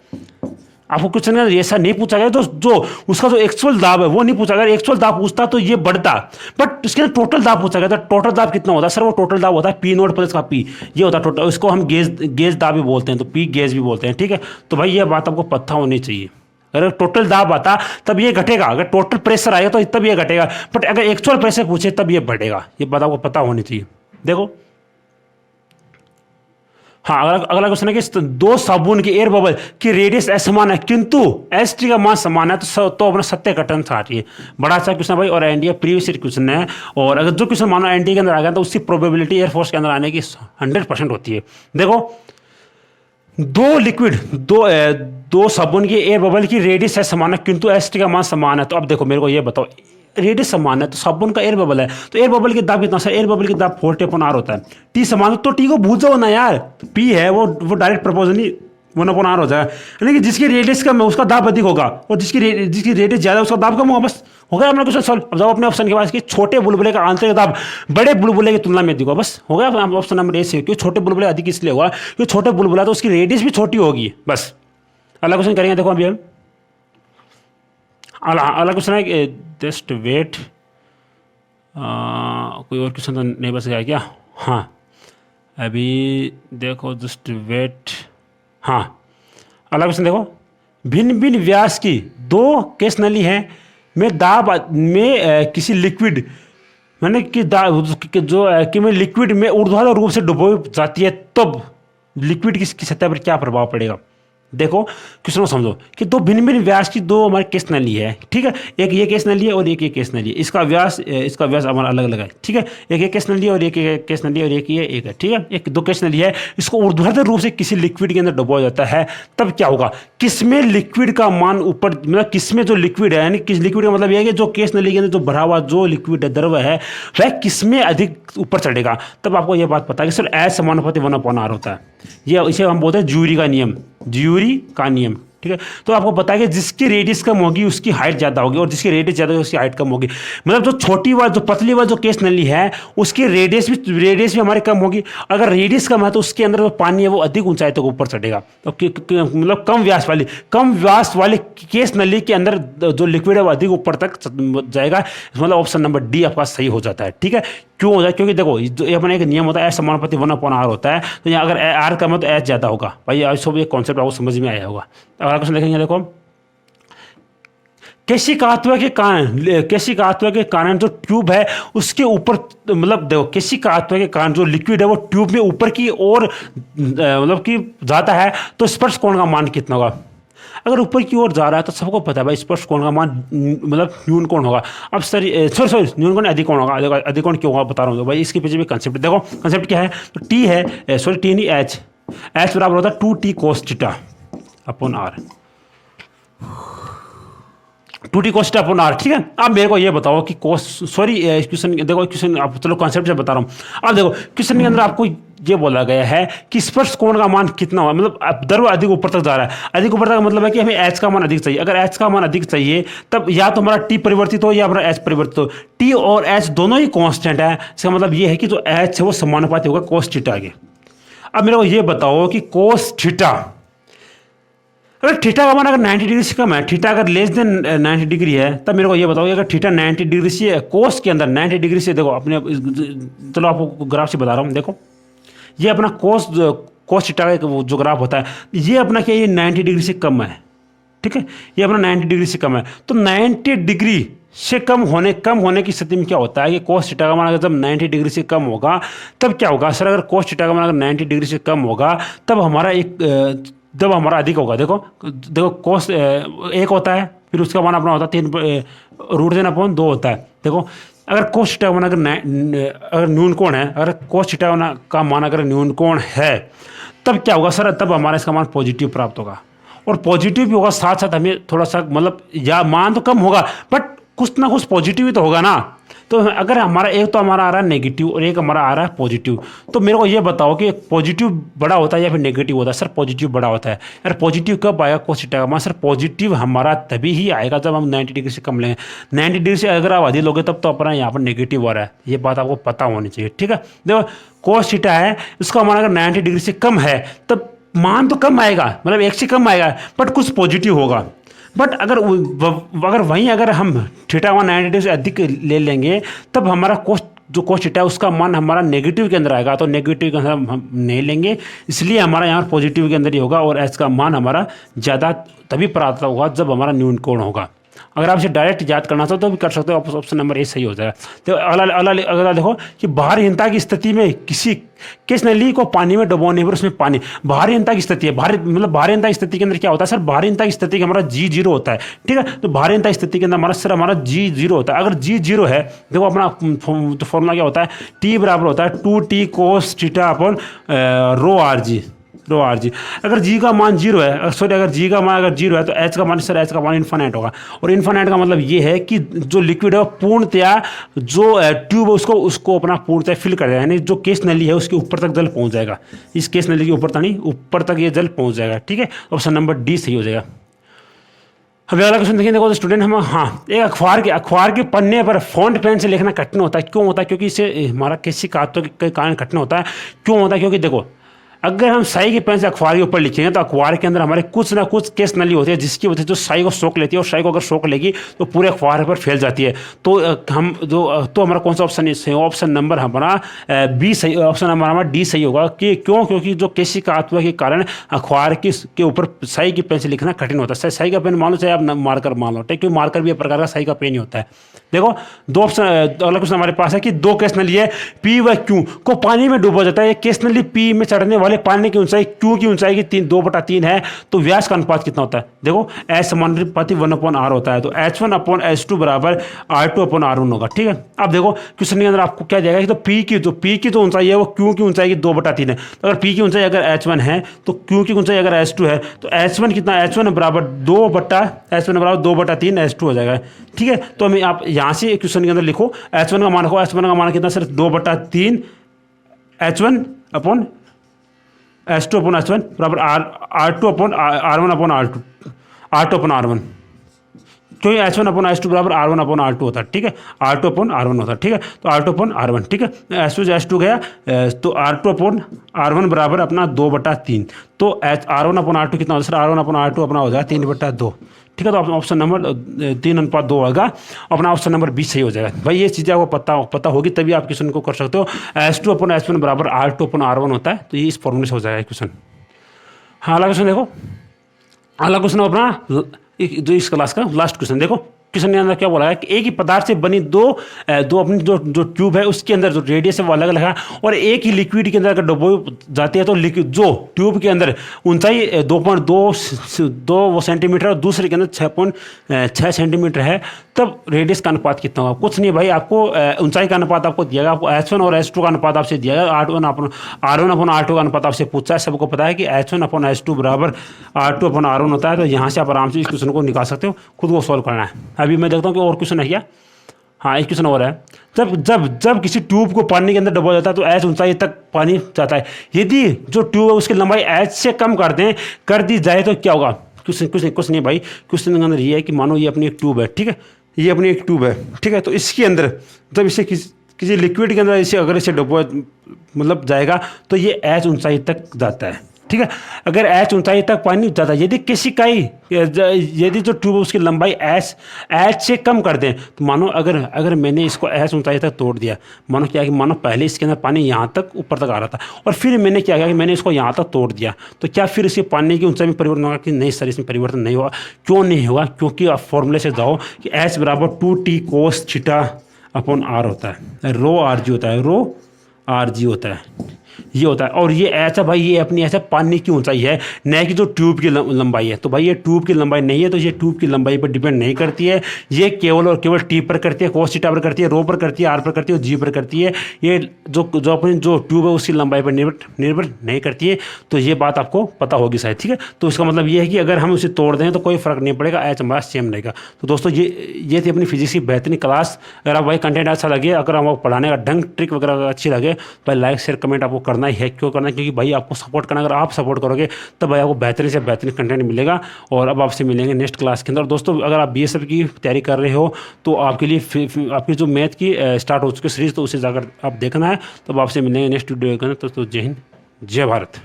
आपको क्वेश्चन में ऐसा नहीं पूछा गया तो जो उसका जो एक्चुअल दाब है वो नहीं पूछा गया। एक्चुअल दाब पूछता तो ये बढ़ता, बट इसके अंदर टोटल दाब पूछा गया था। टोटल दाब कितना होता है सर? वो टोटल दाब होता है पी नोट प्लस का पी, ये होता है टोटल। इसको हम गेज दाब भी बोलते हैं, तो पी गेज भी बोलते हैं, ठीक है। तो भाई ये बात आपको पता होनी चाहिए। अगर टोटल दाब आता तब ये घटेगा, अगर टोटल प्रेशर आएगा तो तब ये घटेगा, बट अगर एक्चुअल प्रेशर पूछे तब ये बढ़ेगा। ये बात आपको पता होनी चाहिए। देखो हाँ, अगला क्वेश्चन है कि दो साबुन के एयर बबल की रेडियस एस समान है किंतु एस टी का मान समान है तो अपना सत्य कथन चाहिए। बड़ा अच्छा क्वेश्चन भाई, और एनडीए प्रीवियस क्वेश्चन है। और अगर जो क्वेश्चन मानो एनडीए के अंदर आ गया तो उसकी प्रोबेबिलिटी एयरफोर्स के अंदर आने की 100% होती है। देखो दो साबुन के एयर बबल की रेडियस एस समान है किंतु एस टी का मान समान है। तो अब देखो मेरे को ये बताओ, रेडियस समान है तो साबुन का एयर बबल है, तो एयर बबल की दाब कितना सर? एयर बबल की दाब 40/r होता है। टी समान तो टी को भूल जाओ ना यार, पी है वो डायरेक्ट प्रपोजनली 1/r हो जाएगा। यानी कि जिसकी रेडियस कम है उसका दाब अधिक होगा, और जिसकी रेडियस ज्यादा है उसका दाब कम होगा। बस हो गया अपना क्वेश्चन सॉल्व। अब जाओ अपने ऑप्शन के पास कि छोटे बुलबुले का आंतरिक दाब बड़े बुलबुले की तुलना में अधिक होगा। बस हो गया ऑप्शन नंबर ए से। क्यों छोटे बुलबुले अधिक इसलिए होगा क्योंकि छोटे बुलबुला तो उसकी रेडियस भी छोटी होगी। बस अगला क्वेश्चन करेंगे। देखो अभी हम अगला क्वेश्चन है जस्ट वेट, कोई और क्वेश्चन तो नहीं बच गया क्या? हाँ अभी देखो जस्ट वेट। हाँ अगला क्वेश्चन देखो, भिन्न भिन्न व्यास की दो केस नली हैं में दाब में किसी लिक्विड मैंने कि में लिक्विड में ऊर्ध्वाधर रूप से डुबोई जाती है तब लिक्विड की सतह पर क्या प्रभाव पड़ेगा? देखो क्वेश्चन को समझो कि दो भिन्न भिन्न व्यास की दो हमारे केस नली है, ठीक है। एक ये केस नली है और एक ये केस नली है। इसका व्यास हमारा अलग अलग है, ठीक है। एक ये केस नली है और एक ये केस नली है और एक ये एक है, ठीक है। एक दो केस नली है, इसको ऊर्ध्वाधर रूप से किसी लिक्विड के अंदर डुबोया जाता है तब क्या होगा? किसमें लिक्विड का मान ऊपर, मतलब किसमें जो लिक्विड है, यानी किस लिक्विड का मतलब यह है कि जो केस नली के अंदर जो भरा हुआ जो लिक्विड है, द्रव है, वह किसमें अधिक ऊपर चढ़ेगा। तब आपको यह बात पता है कि सर एस समानुपाती 1/r होता है। ये इसे हम बोलते हैं ज्यूरी का नियम, ज्यूरी का नियम, ठीक है। तो आपको पता है कि जिसकी रेडियस कम होगी उसकी हाइट ज़्यादा होगी, और जिसकी रेडियस ज़्यादा होगी उसकी हाइट कम होगी। मतलब जो छोटी वाली, जो पतली वाली जो केस नली है उसकी रेडियस भी हमारे कम होगी। अगर रेडियस कम है तो उसके अंदर जो पानी है वो अधिक ऊंचाई तक ऊपर चढ़ेगा। तो मतलब कम व्यास वाली केस नली के अंदर जो लिक्विड है वो अधिक ऊपर तक जाएगा। मतलब ऑप्शन नंबर डी आपका सही हो जाता है, ठीक है। क्यों हो जाए? क्योंकि देखो ये अपना एक नियम होता है, एस समानुपाती 1/r होता है। तो यहाँ अगर आर कम है तो एस ज़्यादा होगा। भाई सब ये कॉन्सेप्ट आपको समझ में आया होगा। अगला क्वेश्चन देखेंगे। देखो केशिकात्व के कारण जो ट्यूब है उसके ऊपर, मतलब देखो केशिकात्व के कारण जो लिक्विड है वो ट्यूब में ऊपर की ओर मतलब कि जाता है तो स्पर्श कोण का मान कितना होगा? अगर ऊपर की ओर जा रहा है तो सबको पता है भाई स्पर्श कोण का मान मतलब न्यून कोण होगा। अब सॉरी न्यून कोण अधिक कोण होगा। अधिक कोण क्यों होगा बता रहा हूँ भाई, इसके पीछे भी कंसेप्ट देखो। कंसेप्ट क्या है? तो टी है, सॉरी टी नहीं, एच बराबर होता है 2t cos theta upon r, 2t cos theta upon r, ठीक है। अब मेरे को ये बताओ कि क्वेश्चन देखो, क्वेश्चन आप चलो कॉन्सेप्ट से बता रहा हूँ। अब देखो क्वेश्चन के अंदर आपको ये बोला गया है कि स्पर्श कोण का मान कितना होगा, मतलब द्रव अधिक ऊपर तक जा रहा है। अधिक ऊपर तक का मतलब है कि हमें एच का मान अधिक चाहिए। अगर एच का मान अधिक चाहिए तब या तो हमारा टी परिवर्तित हो या हमारा एच परिवर्तित हो। टी और एच दोनों ही कांस्टेंट है। इसका मतलब ये है कि जो एच है वो समानुपाती होगा cos थीटा के। अब मेरे को ये बताओ कि cos थीटा, अगर थीटा का मान अगर 90 डिग्री से कम है, थीटा अगर लेस देन 90 डिग्री है, तब मेरे को ये बताओ अगर थीटा 90 डिग्री से कोस के अंदर 90 डिग्री से, देखो अपने चलो आपको ग्राफ से बता रहा हूँ। देखो ये अपना कोस थीटा का जो ग्राफ होता है ये अपना क्या, ये 90 डिग्री से कम है, ठीक है। ये अपना 90 डिग्री से कम है। तो 90 डिग्री से कम होने की स्थिति में क्या होता है कि cos थीटा का मान अगर जब 90 डिग्री से कम होगा तब क्या होगा सर? अगर cos थीटा का मान अगर 90 डिग्री से कम होगा तब हमारा अधिक होगा। देखो cos एक होता है, फिर उसका मान अपना होता है 3√3/2 होता है। देखो अगर cos थीटा का मान अगर न्यून कोण है, अगर cos थीटा का मान अगर न्यून कोण है तब क्या होगा सर? तब हमारा इसका मान पॉजिटिव प्राप्त होगा। और पॉजिटिव भी होगा, साथ साथ हमें थोड़ा सा मतलब या मान तो कम होगा बट कुछ ना कुछ पॉजिटिव ही तो होगा ना। तो अगर हमारा एक तो हमारा आ रहा है नेगेटिव और एक हमारा आ रहा है पॉजिटिव, तो मेरे को ये बताओ कि पॉजिटिव बड़ा होता है या फिर नेगेटिव होता है? सर पॉजिटिव बड़ा होता है। यार पॉजिटिव कब आएगा cos थीटा का मान? सर पॉजिटिव हमारा तभी ही आएगा जब हम 90 डिग्री से कम लेंगे। 90 डिग्री से अगर आप अधिक लोगे तब तो अपना यहाँ पर नेगेटिव आ रहा है। ये बात आपको पता होनी चाहिए, ठीक है। देखो cos थीटा है, इसका मान अगर 90 डिग्री से कम है तब मान तो कम आएगा, मतलब 1 से कम आएगा, बट कुछ पॉजिटिव होगा। बट अगर वहीं अगर हम थीटा 190 से अधिक ले लेंगे, तब हमारा जो कोस थीटा है उसका मान हमारा नेगेटिव के अंदर आएगा, तो नेगेटिव के अंदर हम नहीं लेंगे, इसलिए हमारा यहाँ पॉजिटिव के अंदर ही होगा, और एच का मान हमारा ज़्यादा तभी प्राप्त होगा जब हमारा न्यून कोण होगा। अगर आप इसे डायरेक्ट याद करना चाहो तो भी कर सकते हो, ऑप्शन नंबर ए सही हो जाएगा। तो अगला देखो कि भारहीनता की स्थिति में किस नली को पानी में डुबोने पर उसमें पानी, भारहीनता की स्थिति है, भारहीनता की स्थिति के अंदर क्या होता है सर, भारहीनता की स्थिति के हमारा G0 होता है, ठीक है। तो भारहीनता स्थिति के अंदर हमारा G0 होता है। अगर G0 है, देखो अपना तो फॉर्मूला क्या होता है, T बराबर होता है 2T cos theta upon rho R जी। अगर जी का मान 0 है, सॉरी अगर जी का मान अगर 0 है तो एच का मान सर एच का मान इन्फानाइट होगा। और इन्फानाइट का मतलब ये है कि जो लिक्विड है वो पूर्णतया जो ट्यूब है उसको अपना पूर्णतया फिल कर देगा, यानी जो केस नली है उसके ऊपर तक जल पहुंच जाएगा, इस केस नली के ऊपर तक नहीं, ऊपर तक ये जल पहुंच जाएगा, ठीक है। ऑप्शन नंबर डी सही हो जाएगा। अब अगला क्वेश्चन देखिए, देखो स्टूडेंट हम एक अखबार के पन्ने पर फॉन्ट पेन से लिखना कठिन होता है, क्यों होता है, क्योंकि इससे हमारा किसी कातों के कारण कठिन होता है। क्यों होता है, क्योंकि देखो अगर हम स्याही के पेन से अखबार के ऊपर लिखेंगे तो अखबार के अंदर हमारे कुछ ना कुछ केस नली होती है, जिसकी वजह से जो स्याही को सोख लेती है, और स्याही को अगर सोख लेगी तो पूरे अखबार पर फैल जाती है। तो हमारा कौन सा ऑप्शन सही, ऑप्शन नंबर हमारा बी सही, ऑप्शन नंबर हमारा डी सही होगा। कि क्यों, क्योंकि जो केसी का आत्मा के कारण अखबार के ऊपर स्याही की पेन से लिखना कठिन होता है। स्याही का पेन मान लो, चाहे आप मार्कर मान लो, क्योंकि मार्कर भी एक प्रकार का स्याही का पेन ही होता है। देखो दो ऑप्शन, अगला क्वेश्चन हमारे पास है कि दो केस नली है पी व क्यू को पानी में डूबा जाता है। केस नली पी में चढ़ने वाले पानी की ऊंचाई क्यू की ऊंचाई की 2/3 है, तो व्यास का अनुपात कितना होता है। देखो एच समानुपाती 1/r होता है, तो H1/H2 बराबर R2/R1 होगा, ठीक है। अब देखो क्वेश्चन के अंदर आपको क्या जाएगा कि तो पी की जो ऊंचाई है वो क्यू की ऊंचाई की 2/3 है। तो अगर पी की ऊंचाई अगर H1 है तो क्यू की ऊंचाई अगर H2 है, तो H1 कितना, H1 बराबर 2/3 H2 हो जाएगा, ठीक है। तो हमें आप यहाँ से क्वेश्चन के अंदर लिखो H1 का मान रखो, H1 का मान कितना सर 2/3 H1/H2 बराबर R2/R1 क्योंकि H1/H2 बराबर R1/R2 होता है, ठीक है, R2/R1 होता है, ठीक है। तो R2/R1, ठीक है, H2 गया तो R2/R1 बराबर अपना 2/3, तो R1/R2 कितना होता है सर, R1/R2 अपना हो जाएगा 3/2, ठीक है। तो ऑप्शन नंबर 3:2 होगा, अपना ऑप्शन नंबर 20 सही हो जाएगा। भाई ये चीज़ें आपको पता होगी तभी आप क्वेश्चन को कर सकते हो। H2/H1 बराबर R2/R1 होता है, तो ये इस फॉर्मूले से हो जाएगा क्वेश्चन। हाँ अगला क्वेश्चन देखो, अगला क्वेश्चन अपना जो इस क्लास का लास्ट क्वेश्चन देखो, क्वेश्चन के अंदर क्या बोला है कि एक ही पदार्थ से बनी दो अपनी जो ट्यूब है उसके अंदर जो रेडियस है वो अलग अलग है, और एक ही लिक्विड के अंदर अगर डुबो जाती है तो जो ट्यूब के अंदर ऊंचाई 2.2 सेंटीमीटर और दूसरे के अंदर 6.6 सेंटीमीटर है, तब रेडियस का अनुपात कितना होगा। कुछ नहीं भाई, आपको ऊंचाई का अनुपात आपको दिया गया, आपको H1 और H2 का अनुपात आपसे दिया गया, R1/R2 का अनुपात आपसे पूछा है। सबको पता है कि H1/H2 बराबर R2/R1 होता है, तो यहाँ से आप आराम से इस क्वेश्चन को निकाल सकते हो, खुद को सॉल्व करना है। अभी मैं देखता हूँ कि और क्वेश्चन है क्या। हाँ एक क्वेश्चन और है, जब किसी ट्यूब को पानी के अंदर डुबोया जाता है तो H ऊंचाई तक पानी जाता है, यदि जो ट्यूब है उसकी लंबाई H से कम कर दी जाए तो क्या होगा। कुछ नहीं भाई, क्वेश्चन के अंदर ये है कि मानो ये अपनी एक ट्यूब है, ठीक है, ये अपनी एक ट्यूब है, ठीक है। तो इसके अंदर जब इसे किसी लिक्विड के अंदर अगर इसे डुबोया मतलब जाएगा तो ये H ऊंचाई तक जाता है, ठीक है। अगर H ऊंचाई तक पानी जाता है, यदि जो ट्यूब है उसकी लंबाई H से कम कर दें, तो मानो अगर मैंने इसको H ऊंचाई तक तोड़ दिया, मानो क्या है कि मानो पहले इसके अंदर पानी यहाँ तक ऊपर तक आ रहा था और फिर मैंने क्या किया कि मैंने इसको यहाँ तक तोड़ दिया, तो क्या फिर इसके पानी की ऊंचाई में परिवर्तन होगा कि नहीं सर, इसमें परिवर्तन नहीं होगा। क्यों नहीं होगा, क्योंकि आप फॉर्मूले से जाओ कि H बराबर 2T cos θ/R होता है, रो आर जी होता है, रो आर जी होता है, ये होता है। और ये ऐसा भाई, ये अपनी ऐसा पानी की ऊंचाई है, न कि जो ट्यूब की लंबाई है। तो भाई ये ट्यूब की लंबाई नहीं है, तो ये ट्यूब की लंबाई पर डिपेंड नहीं करती है, ये केवल और केवल टी पर करती है, cos θ पर करती है, रो पर करती है, आर पर करती है और जी पर करती है। ये जो अपनी जो ट्यूब है उसकी लंबाई पर निर्भर नहीं करती है। तो ये बात आपको पता होगी शायद, ठीक है। तो इसका मतलब ये है कि अगर हम उसे तोड़ दें तो कोई फर्क नहीं पड़ेगा, H हमारा सेम रहेगा। तो दोस्तों ये थी अपनी फिजिक्स की बेहतरीन क्लास। अगर आप भाई कंटेंट अच्छा लगे, अगर आपको पढ़ाने का ढंग ट्रिक वगैरह अच्छी लगे, भाई लाइक शेयर कमेंट आपको करना ही है। क्यों करना है, क्योंकि भाई आपको सपोर्ट करना, अगर आप सपोर्ट करोगे तब भाई आपको बेहतरीन से बेहतरीन कंटेंट मिलेगा। और अब आपसे मिलेंगे नेक्स्ट क्लास के अंदर। दोस्तों अगर आप BSF की तैयारी कर रहे हो तो आपके लिए आपकी जो मैथ की स्टार्ट हो चुकी है सीरीज, तो उसे जाकर आप देखना है। तब आपसे मिलेंगे नेक्स्ट वीडियो के अंदर। तो जय हिंद, जय भारत।